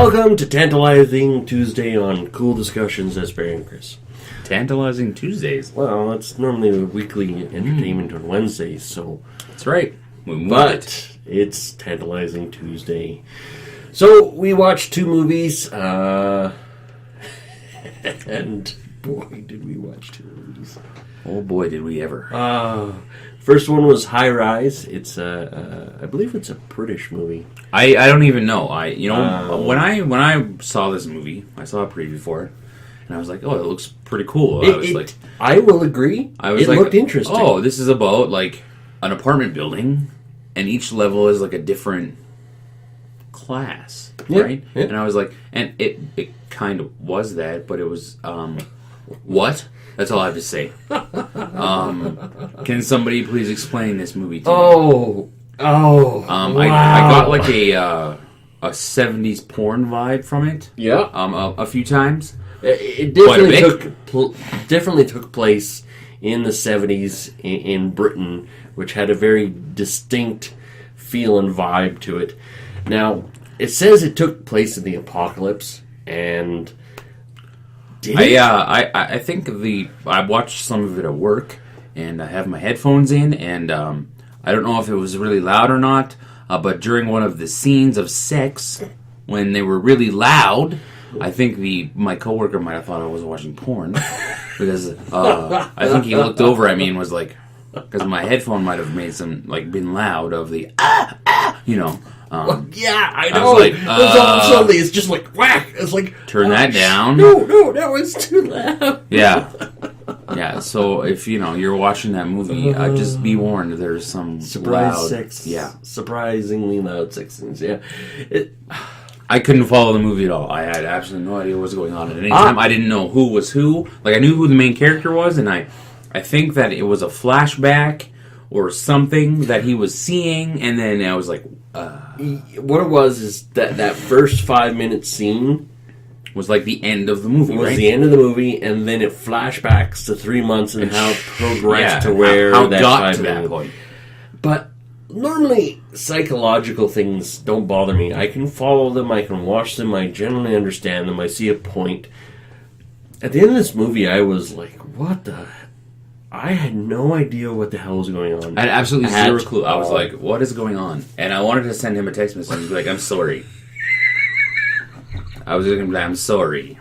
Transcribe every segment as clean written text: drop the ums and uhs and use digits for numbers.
Welcome to Tantalizing Tuesday on Cool Discussions. That's Barry and Chris. Tantalizing Tuesdays. Well, it's normally a weekly entertainment on Wednesdays, so... That's right. But it's Tantalizing Tuesday. So, we watched two movies, and boy, did we watch two movies. Oh boy, did we ever. First one was Highrise. It's I believe it's a British movie. I don't even know. When I saw this movie, I saw a preview for it, and I was like, oh, it looks pretty cool. I will agree. It looked interesting. Oh, this is about like an apartment building, and each level is like a different class, right? Yeah. And I was like, and it kind of was that, but it was what? That's all I have to say. Can somebody please explain this movie to me? Wow. I got like a 70s porn vibe from it. Yeah. A few times. It definitely took place in the 70s in Britain, which had a very distinct feel and vibe to it. Now, it says it took place in the apocalypse, and I think I watched some of it at work, and I have my headphones in, and I don't know if it was really loud or not, but during one of the scenes of sex, when they were really loud, I think my coworker might have thought I was watching porn, because I think he looked over at me and was like, because my headphone might have made some, like, been loud of the, you know. Yeah, I know. I was like, suddenly it's just like whack. It's like turn that down. No, it's too loud. Yeah. So if you're watching that movie, just be warned. There's some surprise loud sex. Yeah, surprisingly loud sex scenes. Yeah, I couldn't follow the movie at all. I had absolutely no idea what was going on at any time. I didn't know who was who. Like I knew who the main character was, and I think that it was a flashback or something that he was seeing, and then I was like. What it was is that first 5-minute scene was like the end of the movie, was right? the end of the movie, and then it flashbacks to 3 months and how it progressed to where how that got 5 to minutes. that point. But normally, psychological things don't bother me. I can follow them, I can watch them, I generally understand them, I see a point. At the end of this movie, I was like, what the... I had no idea what the hell was going on. I had absolutely zero clue. I was like, what is going on? And I wanted to send him a text message and be like, I'm sorry. I was going to be like, I'm sorry.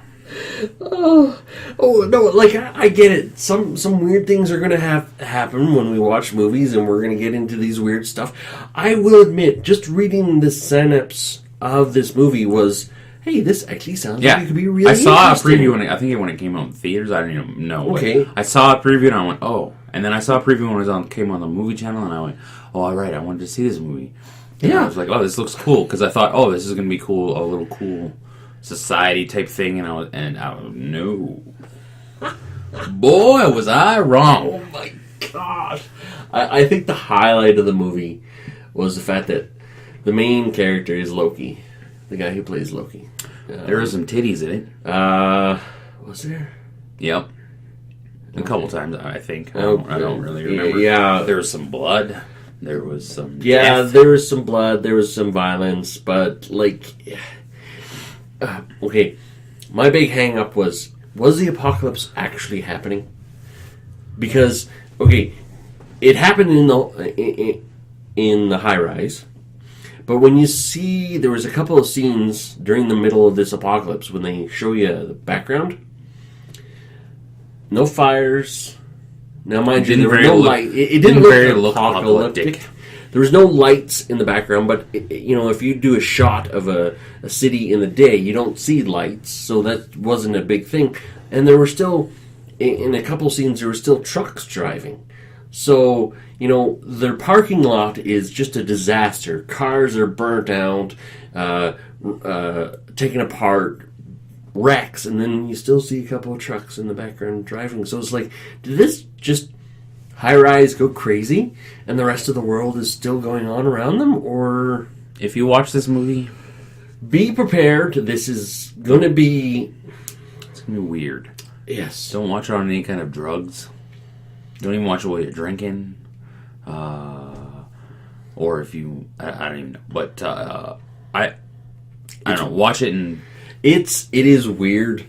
Oh no, like, I get it. Some weird things are going to happen when we watch movies, and we're going to get into these weird stuff. I will admit, just reading the synopsis of this movie was... Hey, this actually sounds like it could be really interesting. I saw a preview when it came out in theaters. I didn't even know. Okay. I saw a preview and I went, oh. And then I saw a preview when it came on the movie channel and I went, oh, all right, I wanted to see this movie. And I was like, oh, this looks cool. Because I thought, oh, this is going to be cool, a little cool society type thing. And I was no. Boy, was I wrong. Oh my gosh. I think the highlight of the movie was the fact that the main character is Loki. The guy who plays Loki. There are some titties in it. Was there? Yep. A couple times, I think. I Okay. don't really remember. Yeah. There was some blood. There was some death. There was some blood. There was some violence. But, like... okay. My big hang-up was the apocalypse actually happening? Because, okay, it happened in the high-rise. But when you see, there was a couple of scenes during the middle of this apocalypse when they show you the background. No fires. Now, mind you, there were no light. It didn't look apocalyptic. There was no lights in the background, but if you do a shot of a city in the day, you don't see lights, so that wasn't a big thing. And there were still, in a couple scenes, there were still trucks driving. So, their parking lot is just a disaster. Cars are burnt out, taken apart, wrecks, and then you still see a couple of trucks in the background driving. So it's like, did this just high-rise go crazy, and the rest of the world is still going on around them? Or... If you watch this movie... Be prepared. This is going to be... It's going to be weird. Yes. Don't watch it on any kind of drugs. Don't even watch it while you're drinking. Or if you... I don't even know. But I don't know. Watch it and it is weird.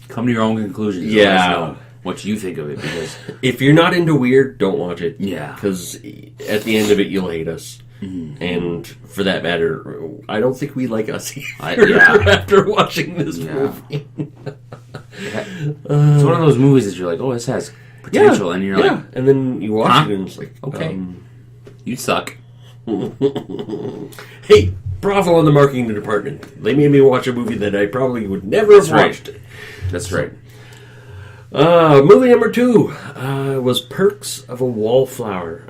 come to your own conclusions. Yeah. Let us know what you think of it, because If you're not into weird, don't watch it. Yeah. Because at the end of it, you'll hate us. Mm-hmm. And for that matter, I don't think we like us either after watching this movie. It's one of those movies that you're like, oh, this has potential, and you're like, and then you watch it and it's like, okay, you suck. Hey, bravo on the marketing department. They made me watch a movie that I probably would never have watched. That's right. Movie number 2 was Perks of a Wallflower.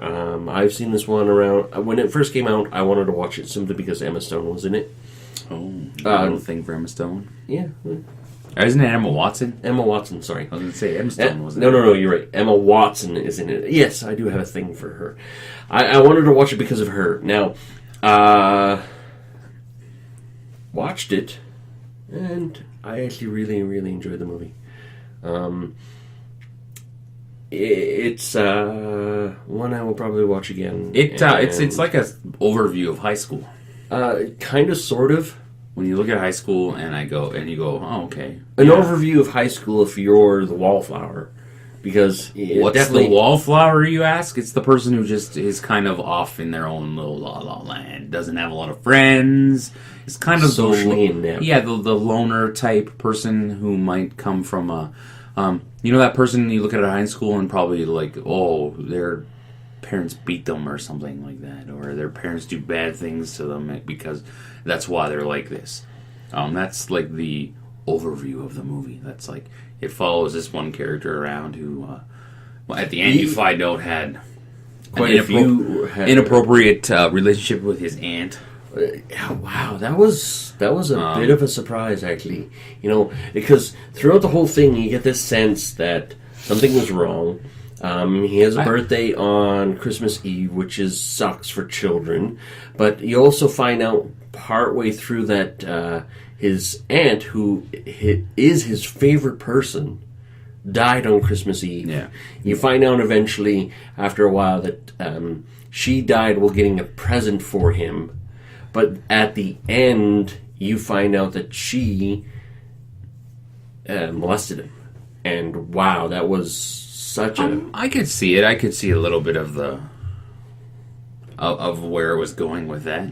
I've seen this one around. When it first came out, I wanted to watch it simply because Emma Stone was in it. Oh, a little thing for Emma Stone. Yeah. Isn't it Emma Watson? Emma Watson, sorry. I was going to say Emma Stone wasn't No, you're right. Emma Watson is in it. Yes, I do have a thing for her. I wanted to watch it because of her. Now, watched it, and I actually really, really enjoyed the movie. It's one I will probably watch again. It's like an overview of high school. Kind of, sort of. When you look at high school, and you go, oh, okay. An overview of high school if you're the Wallflower. Because what's the Wallflower, you ask? It's the person who just is kind of off in their own little la-la land. Doesn't have a lot of friends. It's kind of socially inept. Yeah, the loner type person who might come from a... that person you look at high school and probably like, oh, their parents beat them or something like that. Or their parents do bad things to them because that's why they're like this. That's like the overview of the movie. That's like... It follows this one character around who, at the end, you find out had quite a few inappropriate relationship with his aunt. Wow, that was a bit of a surprise, actually. Because throughout the whole thing, you get this sense that something was wrong. He has a birthday on Christmas Eve, which sucks for children. But you also find out partway through that his aunt, who is his favorite person, died on Christmas Eve. Yeah. You find out eventually, after a while, that she died while getting a present for him. But at the end, you find out that she molested him. And wow, that was such a... I could see it. I could see a little bit of of where it was going with that.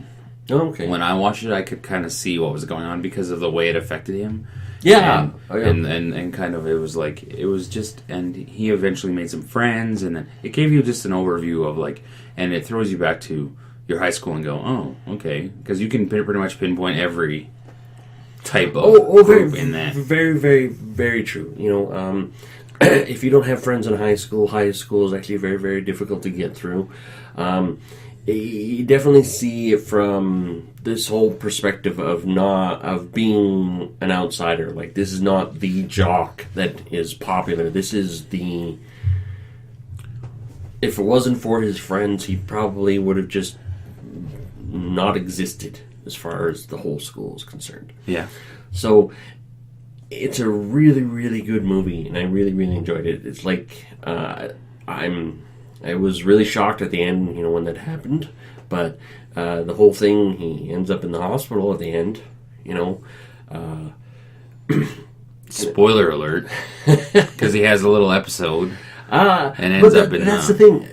Oh, okay. When I watched it, I could kind of see what was going on because of the way it affected him. Yeah. And kind of, it was like, it was just, and he eventually made some friends, and then it gave you just an overview of like, and it throws you back to your high school and go, oh, okay. Because you can pretty much pinpoint every type of group in that. Very, very, very true. If you don't have friends in high school is actually very, very difficult to get through. You definitely see it from this whole perspective of being an outsider. Like, this is not the jock that is popular. This is the... If it wasn't for his friends, he probably would have just not existed as far as the whole school is concerned. Yeah. So, it's a really, really good movie, and I really, really enjoyed it. It's like, I was really shocked at the end, when that happened. But the whole thing, he ends up in the hospital at the end, Spoiler alert. Because he has a little episode. And ends up in... That's the thing.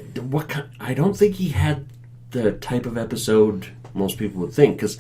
I don't think he had the type of episode most people would think. Because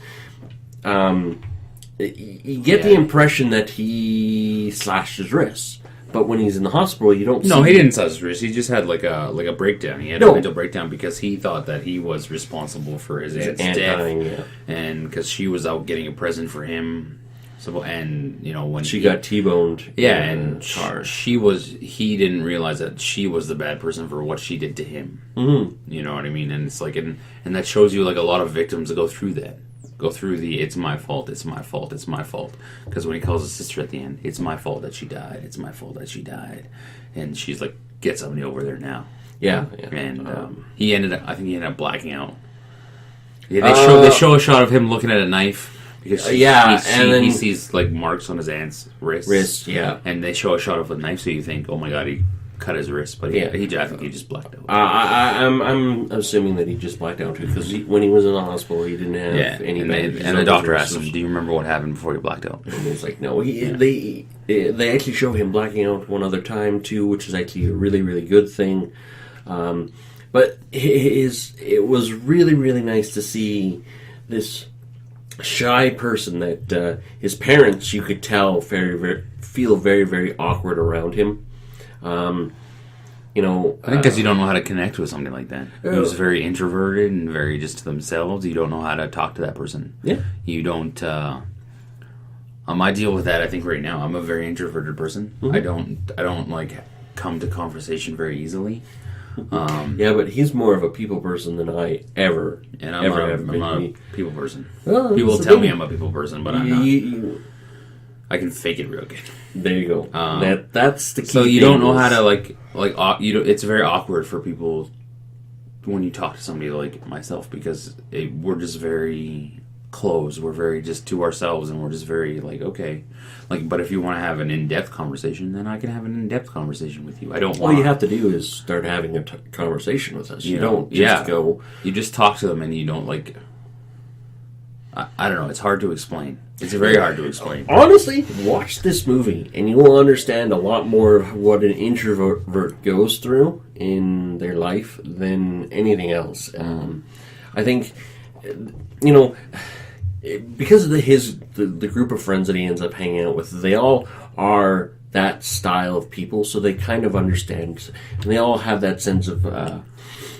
you get the impression that he slashed his wrists. But when he's in the hospial, you don't see... No, he didn't slash his wrist. He just had like a breakdown. He had a mental breakdown because he thought that he was responsible for his aunt's death. Dying, yeah. And because she was out getting a present for him. So, and, when she got T-boned. Yeah, and he didn't realize that she was the bad person for what she did to him. Mm-hmm. You know what I mean? And it's like, and that shows you like a lot of victims that go through that. Go through it's my fault, it's my fault, it's my fault. Because when he calls his sister at the end, it's my fault that she died, it's my fault that she died. And she's like, get somebody over there now. Yeah. And he ended up blacking out. Yeah, they show a shot of him looking at a knife. Because he sees like marks on his aunt's wrist. Yeah. And they show a shot of a knife, so you think, oh my god, he cut his wrist, but I think he just blacked out. I'm assuming that he just blacked out too, because when he was in the hospital, he didn't have any. And the doctor asked him, "Do you remember what happened before you blacked out?" And he was like, "No." They actually show him blacking out one other time too, which is actually a really, really good thing. But it was really, really nice to see this shy person that his parents, you could tell, feel very, very awkward around him. I think because you don't know how to connect with somebody like that. Who's very introverted and very just to themselves. You don't know how to talk to that person. Yeah. You don't. I deal with that. I think right now I'm a very introverted person. Mm-hmm. I don't like come to conversation very easily. Yeah, but he's more of a people person than I ever have been. I'm not a people person. Well, people tell me I'm a people person, but I'm not. I can fake it real good. There you go. That's the key. So you don't know how to it's very awkward for people when you talk to somebody like myself, because we're just very closed. We're very just to ourselves, and we're just very okay. But if you want to have an in-depth conversation, then I can have an in-depth conversation with you. I don't want. All you have to do is start having a conversation with us. You don't just go. You just talk to them, and you don't I don't know. It's hard to explain. It's very hard to explain. Honestly, watch this movie, and you will understand a lot more of what an introvert goes through in their life than anything else. I think, because of the group of friends that he ends up hanging out with, they all are that style of people, so they kind of understand, and they all have that sense of.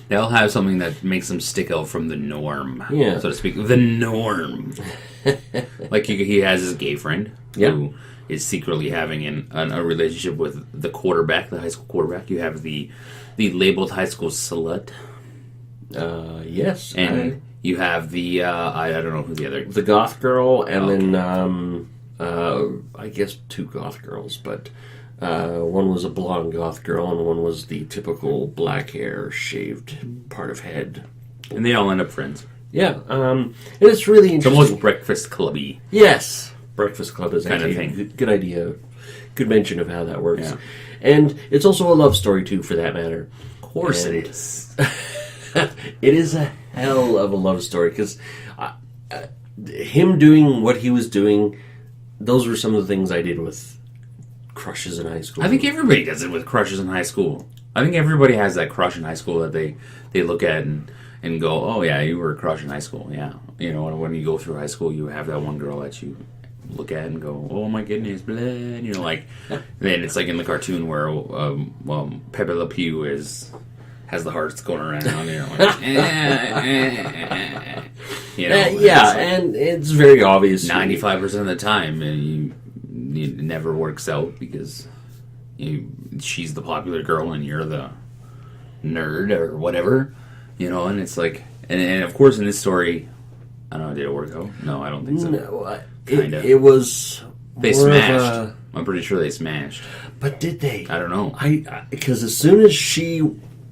They all have something that makes them stick out from the norm, so to speak. The norm. He has his gay friend who is secretly having a relationship with the quarterback, the high school quarterback. You have the labeled high school slut. Yes. And you have the, I don't know who the other... The goth girl, and then, I guess 2 goth girls, but... one was a blonde goth girl, and one was the typical black hair, shaved part of head. And they all end up friends. Yeah, and it's really interesting. It's almost Breakfast Clubby. Yes, Breakfast Club is kind actually of thing. a good idea, good mention of how that works. Yeah. And it's also a love story, too, for that matter. Of course it is. It is a hell of a love story, because him doing what he was doing, those were some of the things I did with crushes in high school. I think everybody does it with crushes in high school. I think everybody has that crush in high school that they look at and go, oh yeah, you were a crush in high school. Yeah. When you go through high school, you have that one girl that you look at and go, oh my goodness, blah. Then it's like in the cartoon where Pepe Le Pew has the hearts going around, and it's very obvious. 95% of the time, and it never works out because she's the popular girl and you're the nerd or whatever, and it's like, and of course in this story, I don't know, did it work out? No, I don't think so. No, it was. They smashed. I'm pretty sure they smashed. But did they? I don't know. Because as soon as she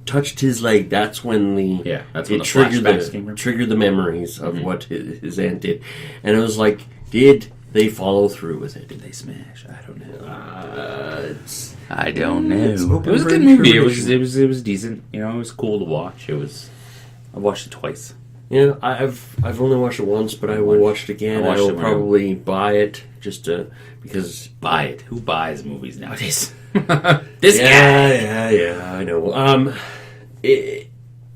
touched his leg, that's when the triggered the memories of what his aunt did, and it was like, did they follow through with it? Did they smash? I don't know. I don't know. It was a good movie. It was decent. It was cool to watch. I watched it twice. Yeah, I've only watched it once, but I will watch it again. I will probably buy it because buy it. Who buys movies nowadays? This guy. Yeah, I know. It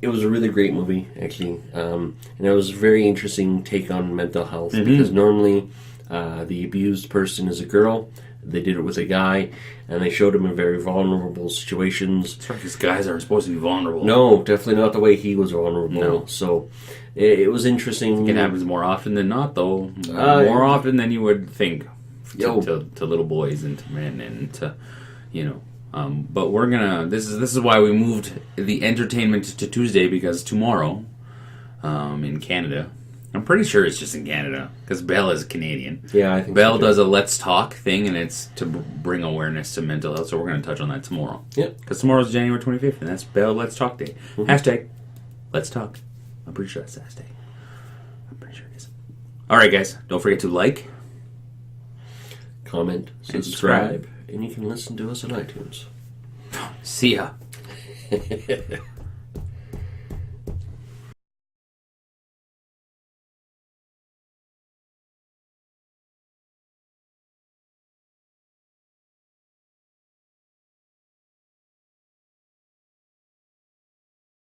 was a really great movie, actually, and it was a very interesting take on mental health, because normally the abused person is a girl. They did it with a guy, and they showed him in very vulnerable situations. That's right, because guys aren't supposed to be vulnerable. No, definitely not the way he was vulnerable. No. So it was interesting. It happens more often than not, though. More often than you would think to little boys and to men and to, but we're gonna. This is why we moved the entertainment to Tuesday, because tomorrow, in Canada. I'm pretty sure it's just in Canada, because Belle is Canadian. Yeah, I think Belle does a Let's Talk thing, and it's to bring awareness to mental health, so we're going to touch on that tomorrow. Yep. Because tomorrow's January 25th, and that's Belle Let's Talk Day. # Let's Talk. I'm pretty sure that's that day. I'm pretty sure it is. Alright, guys, don't forget to like, comment, subscribe, and you can listen to us on iTunes. See ya.